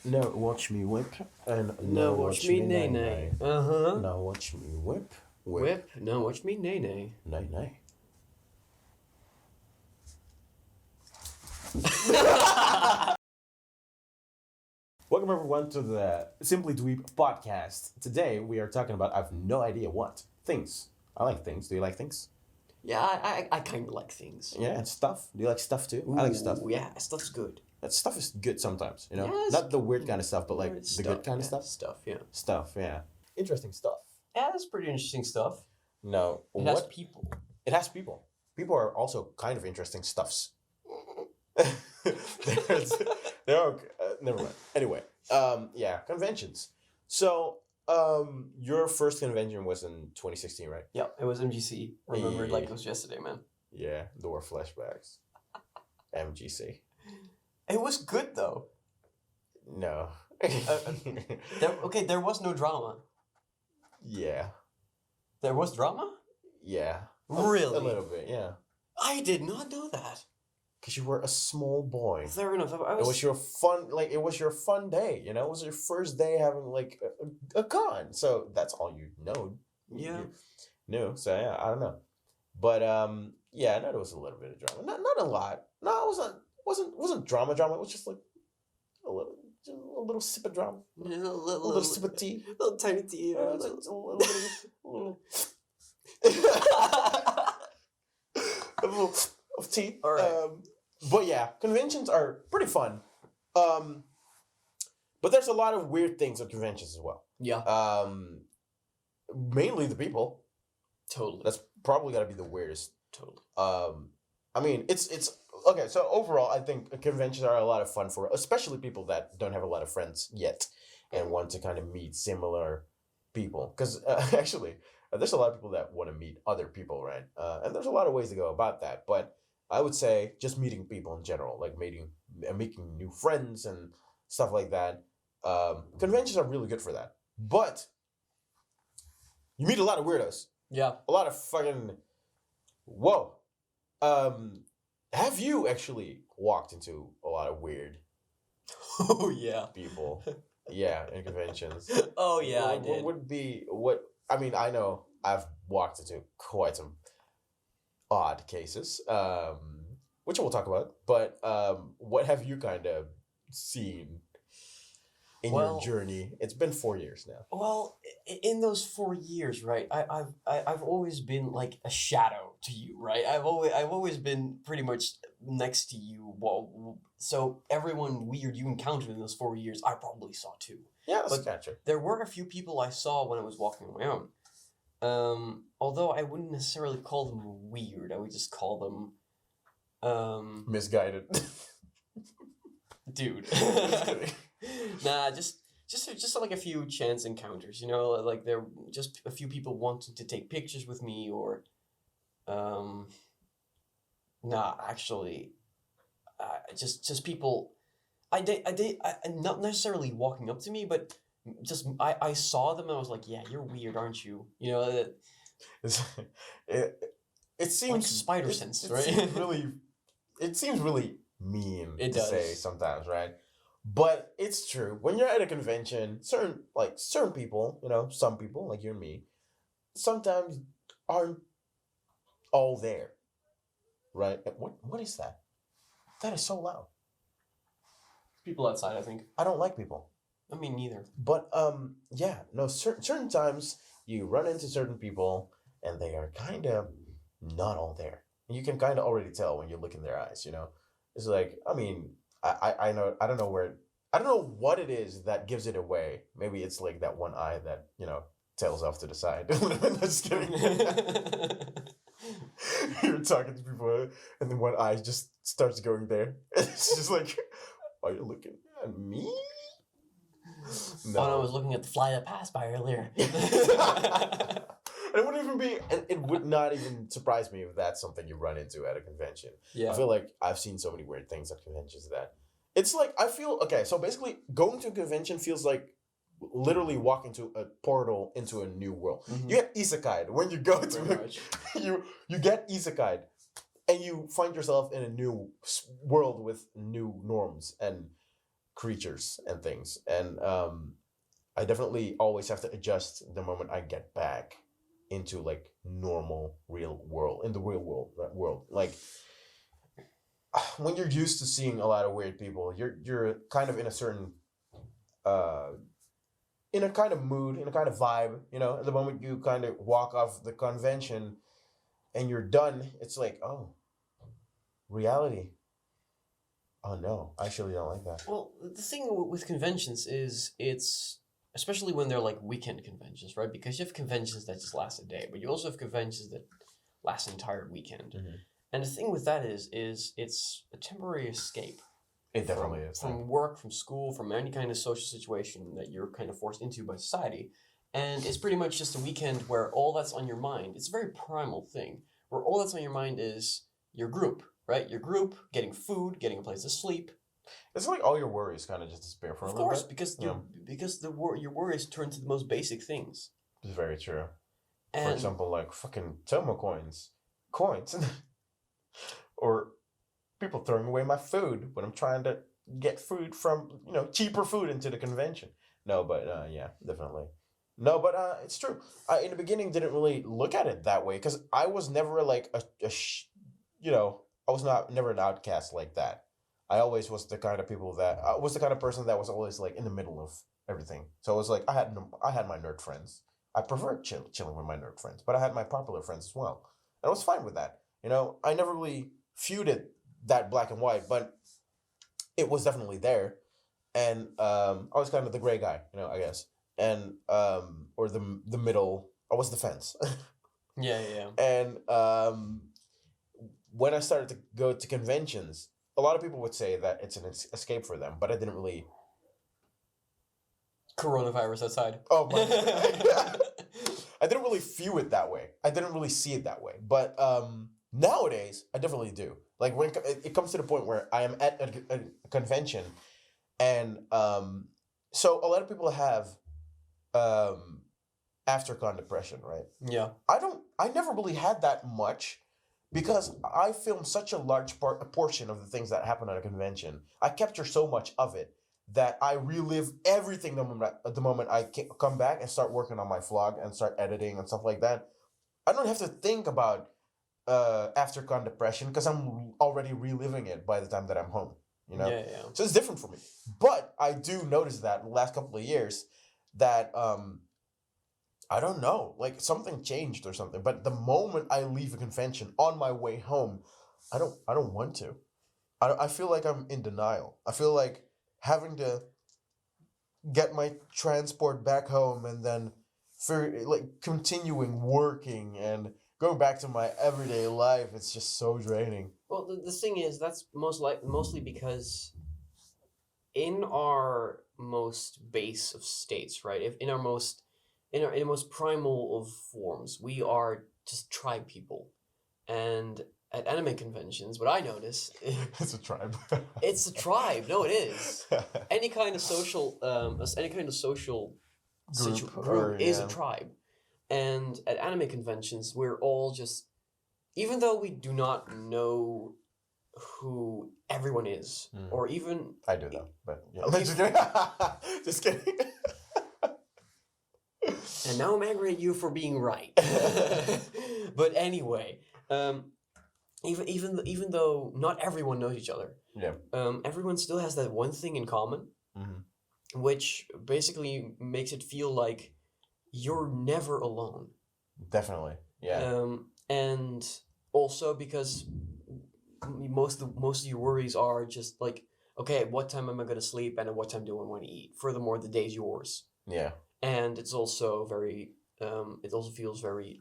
Now watch me whip and Now watch me nay nay. Uh-huh. Now watch me whip. Whip. Now watch me nay nay. Nay nay. Welcome everyone to the Simply Dweeb Podcast. Today we are talking about, I have no idea what. Things. I like things. Do you like things? Yeah, I kind of like things. Yeah, and stuff. Do you like stuff too? I like stuff. Yeah, stuff's good. That stuff is good sometimes, you know? Yes. Not the weird kind of stuff, but like the Stuff, good kind of yeah, stuff. Stuff, yeah. Stuff, yeah. Interesting stuff. Yeah, that's pretty interesting stuff. No. It has people. It has people. People are also kind of interesting stuffs. Never mind. Anyway, yeah, conventions. So, your first convention was in 2016, right? Yeah, it was MGC. Remembered like it was yesterday, man. Yeah, there were flashbacks. MGC. It was good though. No. There was no drama. Yeah. There was drama? Yeah. Really? A little bit, yeah. I did not know that. Because you were a small boy. Fair enough. It was your fun day, you know? It was your first day having, like, a con. So, that's all you know. Yeah. You knew. So, yeah, I don't know. But, yeah, I know there was a little bit of drama. Not a lot. No, it wasn't drama. It was just, like, a little sip of drama. A little sip of tea. Little tiny tea. A little of tea. All right. But yeah, conventions are pretty fun. But there's a lot of weird things at conventions as well. Yeah. Mainly the people. Totally. That's probably got to be the weirdest. Totally. I mean, it's okay. So overall, I think conventions are a lot of fun for, especially people that don't have a lot of friends yet and want to kind of meet similar people. Because actually, there's a lot of people that want to meet other people, right? And there's a lot of ways to go about that. But I would say just meeting people in general, like making new friends and stuff like that. Conventions are really good for that. But you meet a lot of weirdos. Yeah. A lot of fucking... Whoa. Have you actually walked into a lot of weird Oh, yeah. people? Yeah, in conventions. Oh, yeah, I did. I mean, I know I've walked into quite some odd cases, which we'll talk about. But what have you kind of seen in your journey? It's been 4 years now. Well, in those 4 years, right? I've always been like a shadow to you, right? I've always been pretty much next to you. Well, so everyone weird you encountered in those 4 years, I probably saw too. Yeah, that's gotcha. There were a few people I saw when I was walking on my own. Although I wouldn't necessarily call them weird. I would just call them Misguided. Dude. Nah, just like a few chance encounters, you know, like there just a few people wanting to take pictures with me, or actually just people I not necessarily walking up to me, but just I saw them and I was like, yeah, you're weird, aren't you? You know, that it seems like spider sense, right? It seems really mean It to does. say sometimes, right? But it's true. When you're at a convention, certain people, you know, some people like you and me, sometimes aren't all there, right? What is that? That is so loud. People outside, I think. I don't like people. I mean, neither. But yeah, no, certain times you run into certain people and they are kind of not all there. You can kind of already tell when you look in their eyes, you know. It's like, I mean, I know, I don't know what it is that gives it away. Maybe it's like that one eye that, you know, tails off to the side. I'm just kidding. You're talking to people and then one eye just starts going there. It's just like, are you looking at me? No. Oh, no, I was looking at the fly that passed by earlier. It would not even surprise me if that's something you run into at a convention. Yeah. I feel like I've seen so many weird things at conventions that it's like, so basically going to a convention feels like literally walking to a portal into a new world. Mm-hmm. You get isekai when you go to you get isekai and you find yourself in a new world with new norms and creatures and things, and I definitely always have to adjust the moment I get back into like normal real world in the real world. Like when you're used to seeing a lot of weird people, you're kind of in a certain uh in a kind of mood, in a kind of vibe, the moment you kind of walk off the convention and you're done, it's like, oh, reality. Oh no, I actually don't like that. Well, the thing with conventions is it's, especially when they're like weekend conventions, right? Because you have conventions that just last a day, but you also have conventions that last an entire weekend. Mm-hmm. And the thing with that is it's a temporary escape. It definitely is. From work, from school, from any kind of social situation that you're kind of forced into by society. And it's pretty much just a weekend where all that's on your mind, it's a very primal thing, where all that's on your mind is your group, right? Your group, getting food, getting a place to sleep. It's like all your worries kind of just disappear for a little bit. Of course, because your worries turn to the most basic things. It's very true. And for example, like fucking Tomo coins. Or people throwing away my food when I'm trying to get food from, cheaper food into the convention. No, but yeah, definitely. No, but it's true. I, in the beginning, didn't really look at it that way because I was never like I was never an outcast like that. I always was the kind of person that was always like in the middle of everything. So it was like I had my nerd friends. I preferred chilling with my nerd friends, but I had my popular friends as well. And I was fine with that. I never really feuded that black and white, but it was definitely there. And I was kind of the gray guy, I guess. And or the middle, I was the fence. Yeah. And when I started to go to conventions, a lot of people would say that it's an escape for them, but I didn't really. Coronavirus outside. Oh my! I didn't really view it that way. I didn't really see it that way. But nowadays, I definitely do. Like when it comes to the point where I am at a convention, and so a lot of people have after-con depression, right? Yeah. I never really had that much. Because I film such a large a portion of the things that happen at a convention, I capture so much of it that I relive everything the moment I come back and start working on my vlog and start editing and stuff like that. I don't have to think about after-con depression because I'm already reliving it by the time that I'm home. Yeah. So it's different for me. But I do notice that the last couple of years that I don't know, like something changed or something. But the moment I leave a convention on my way home, I don't want to. I feel like I'm in denial. I feel like having to get my transport back home and then continuing working and going back to my everyday life, it's just so draining. Well, the thing is, that's mostly because in our most base of states, right? If in our most primal of forms, we are just tribe people. And at anime conventions, what I notice it's a tribe. It's a tribe. No, it is. Any kind of social group is a tribe. And at anime conventions, we're all just, even though we do not know who everyone is, or even I do though, but yeah. Just kidding. And now I'm angry at you for being right. But anyway, even though not everyone knows each other, everyone still has that one thing in common, which basically makes it feel like you're never alone. Definitely, yeah. And also because most of your worries are just like, okay, at what time am I going to sleep, and at what time do I want to eat? Furthermore, the day's yours. Yeah. And it's also very, it also feels very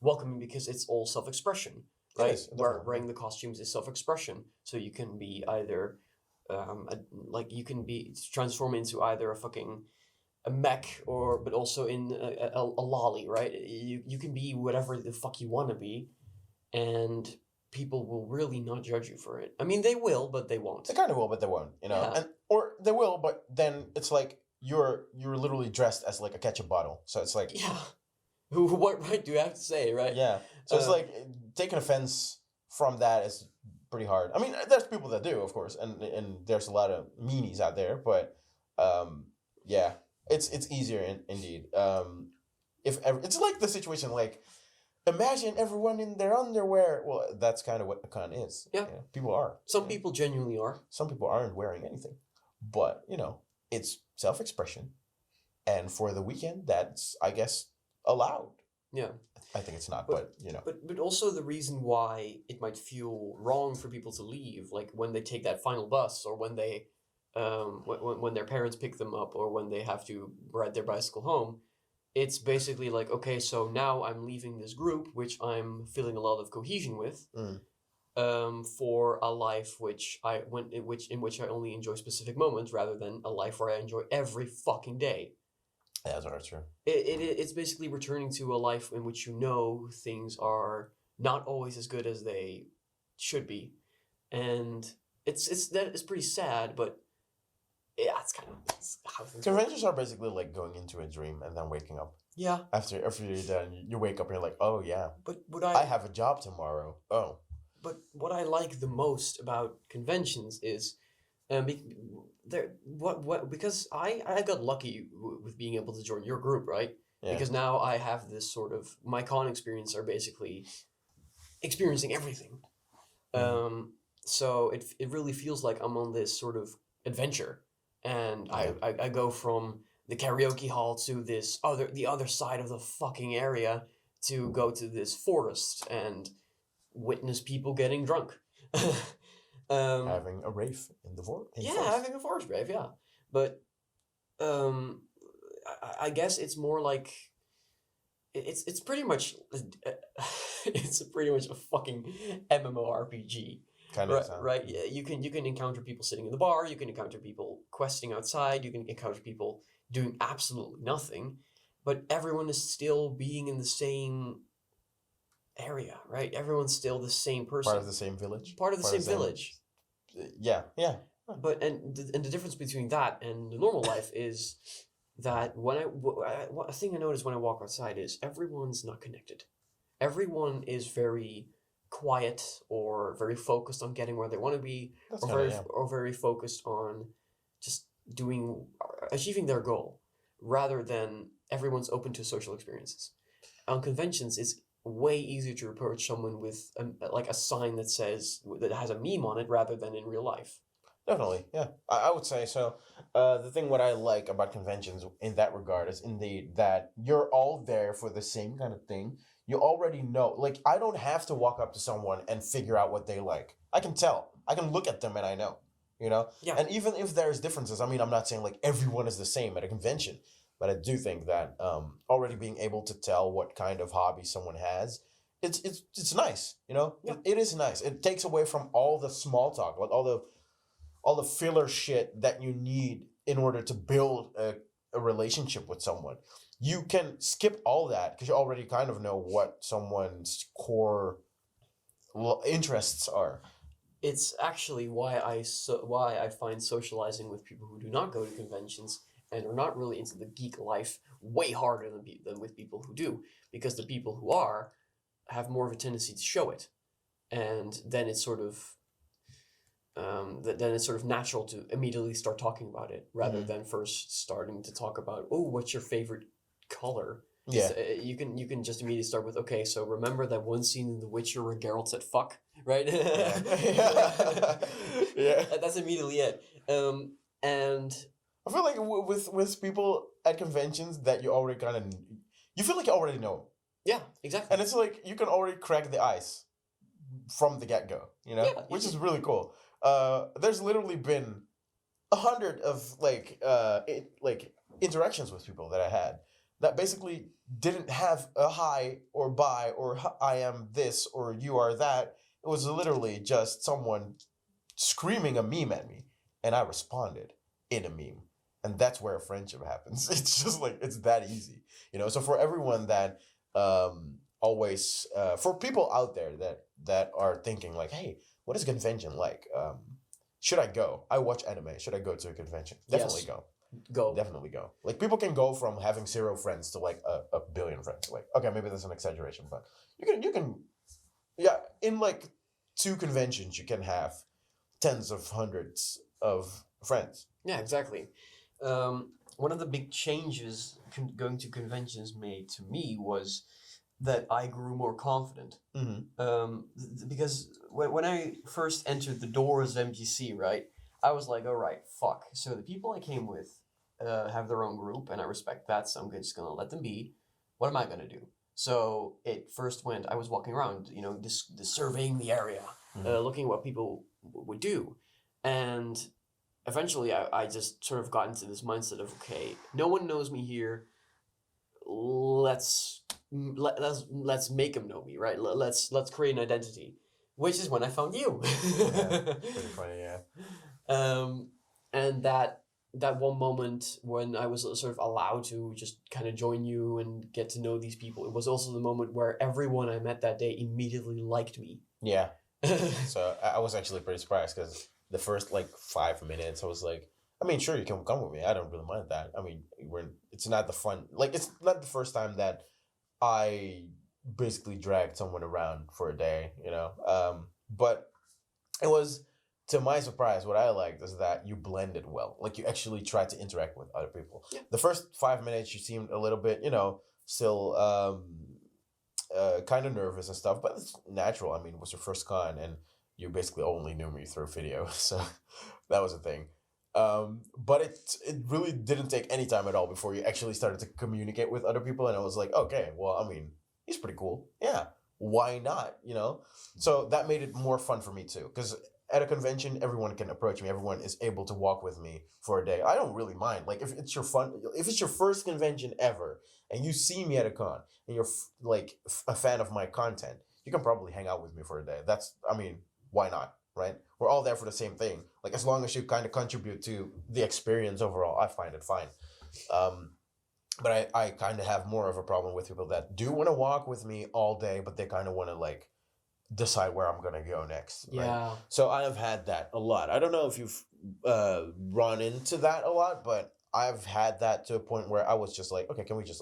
welcoming because it's all self-expression, right? Yes, wearing the costumes is self-expression. So you can be either, you can be transform into either a mech but also in a lolly, right? You can be whatever the fuck you want to be, and people will really not judge you for it. I mean, they will, but they won't. They kind of will, but they won't, Yeah. Or they will, but then it's like, you're literally dressed as like a ketchup bottle. So it's like, yeah, what right do you have to say, right? Yeah. So it's like taking offense from that is pretty hard. I mean, there's people that do, of course, and there's a lot of meanies out there, but yeah, it's easier indeed. It's like the situation like. Imagine everyone in their underwear. Well, that's kind of what a con is. Yeah. People are. Some people genuinely are. Some people aren't wearing anything. But, it's self-expression. And for the weekend, that's, I guess, allowed. Yeah. I think it's not, but. But also the reason why it might feel wrong for people to leave, like when they take that final bus or when they, when their parents pick them up or when they have to ride their bicycle home, it's basically like, okay, so now I'm leaving this group, which I'm feeling a lot of cohesion with, for a life in which I only enjoy specific moments rather than a life where I enjoy every fucking day. That's very true. It's basically returning to a life in which things are not always as good as they should be, and it's pretty sad, but. Yeah, it's how things Conventions are basically like going into a dream and then waking up. Yeah. After you're done, you wake up and you're like, oh yeah. But I have a job tomorrow. Oh. But what I like the most about conventions is, because I got lucky with being able to join your group, right? Yeah. Because now I have this sort of my con experience are basically experiencing everything. Mm-hmm. So it really feels like I'm on this sort of adventure. And I go from the karaoke hall to the other side of the fucking area to go to this forest and witness people getting drunk. Having a rave in the forest. Having a forest rave, yeah. But I guess it's more like it's pretty much a fucking MMORPG. Right. Yeah, you can encounter people sitting in the bar. You can encounter people questing outside. You can encounter people doing absolutely nothing, but everyone is still being in the same area, right? Everyone's still the same person. Part of the same village. Part of the same village. Yeah. But and the difference between that and the normal life is that a thing I notice when I walk outside is everyone's not connected. Everyone is very quiet or very focused on getting where they want to be, or very focused on just achieving their goal, rather than everyone's open to social experiences. On conventions, it's way easier to approach someone with a sign that has a meme on it rather than in real life. Definitely, yeah. I would say so. The thing what I like about conventions in that regard is indeed that you're all there for the same kind of thing. You already know. Like, I don't have to walk up to someone and figure out what they like. I can tell. I can look at them and I know. Yeah. And even if there's differences, I mean, I'm not saying like everyone is the same at a convention, but I do think that already being able to tell what kind of hobby someone has, it's nice. Yeah. It is nice. It takes away from all the small talk, like all the filler shit that you need in order to build a relationship with someone. You can skip all that because you already kind of know what someone's core interests are. It's actually why I find socializing with people who do not go to conventions and are not really into the geek life way harder than with people who do, because the people who have more of a tendency to show it, and then it's sort of natural to immediately start talking about it rather than first starting to talk about, oh, what's your favorite color? Yeah, you can just immediately start with, okay, so remember that one scene in The Witcher where Geralt said "fuck," right? Yeah. That's immediately it. And I feel like with people at conventions that you already you feel like you already know them. Yeah, exactly. And it's like you can already crack the ice from the get-go, which is really cool. There's literally been 100 of interactions with people that I had that basically didn't have a hi or bye or I am this or you are that. It was literally just someone screaming a meme at me, and I responded in a meme. And that's where a friendship happens. It's just like, it's that easy. So for everyone that always, for people out there that are thinking like, hey, what is a convention like? Should I go? I watch anime. Should I go to a convention? Definitely go. Go. Definitely go. Like, people can go from having 0 friends to like a billion friends. Like, okay, maybe that's an exaggeration, but you can, yeah, in like 2 conventions you can have tens of hundreds of friends. Yeah, exactly. One of the big changes going to conventions made to me was that I grew more confident. Because when I first entered the doors of MGC, right, I was like, all right, fuck. So the people I came with have their own group, and I respect that, so I'm just going to let them be. What am I going to do? So it first went, I was walking around, surveying the area, looking at what people would do. And eventually I just sort of got into this mindset of, okay, no one knows me here. Let's make them know me, right? Let's create an identity, which is when I found you. Pretty funny, yeah. And that one moment when I was sort of allowed to just kind of join you and get to know these people, it was also the moment where everyone I met that day immediately liked me. Yeah. So I was actually pretty surprised because the first 5 minutes I was like, I mean, sure, you can come with me. I don't really mind that. I mean, it's not the fun. It's not the first time that I basically dragged someone around for a day, But it was, to my surprise, what I liked is that you blended well. You actually tried to interact with other people. Yeah. The first 5 minutes, you seemed a little bit, still kind of nervous and stuff, but it's natural. I mean, it was your first con, and you basically only knew me through video, so that was a thing. But it really didn't take any time at all before you actually started to communicate with other people, and I was like, okay, well, I mean, he's pretty cool. Yeah, why not? So that made it more fun for me too, because at a convention, everyone can approach me. Everyone is able to walk with me for a day. I don't really mind. If it's your first convention ever, and you see me at a con, and you're a fan of my content, you can probably hang out with me for a day. Why not? Right? We're all there for the same thing. As long as you kind of contribute to the experience overall, I find it fine. But I kind of have more of a problem with people that do want to walk with me all day, but they kind of want to decide where I'm going to go next. Right? Yeah. So I have had that a lot. I don't know if you've run into that a lot, but I've had that to a point where I was just like, okay, can we just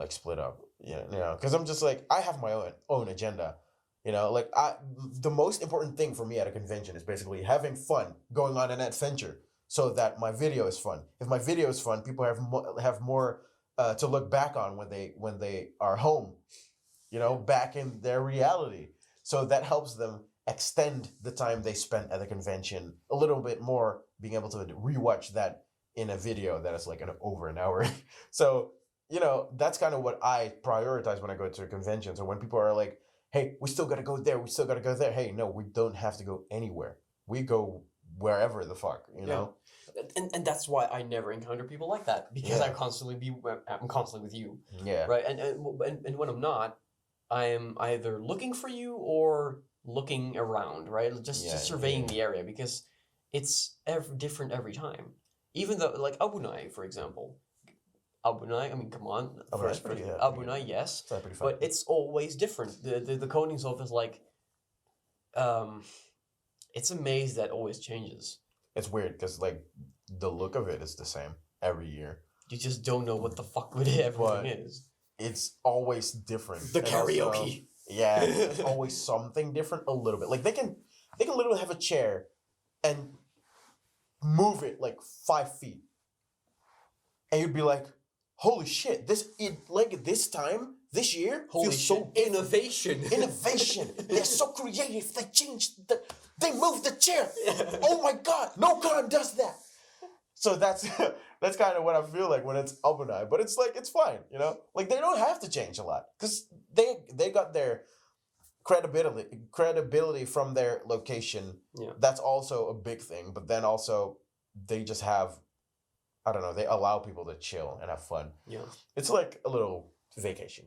split up? Because I'm just I have my own agenda. The most important thing for me at a convention is basically having fun, going on an adventure, so that my video is fun. If my video is fun, people have more to look back on when they are home, back in their reality. So that helps them extend the time they spent at the convention a little bit more, being able to rewatch that in a video that is over an hour. So, that's kind of what I prioritize when I go to a convention. So when people are like, hey, we still got to go there. We still got to go there. Hey, no, we don't have to go anywhere. We go wherever the fuck, know? And that's why I never encounter people like that, because I'm constantly with you. Yeah. Right. And when I'm not, I am either looking for you or looking around, right? Just surveying the area, because it's different every time. Even though, Abunai, for example. Abunai, I mean, come on. Abunai, yes. But it's always different. The Koningshof is it's a maze that always changes. It's weird because the look of it is the same every year. You just don't know what the fuck everything is. It's always different. The karaoke. It's always something different a little bit. They can literally have a chair and move it 5 feet. And you'd be like, holy shit, this time, this year, holy feels shit. so Innovation. They're so creative. They moved the chair. Oh my God, no con does that. So that's kind of what I feel like when it's Abunai. But it's it's fine, they don't have to change a lot, because they got their credibility from their location. Yeah. That's also a big thing. But then also they just have, I don't know, they allow people to chill and have fun. Yeah. It's like a little vacation.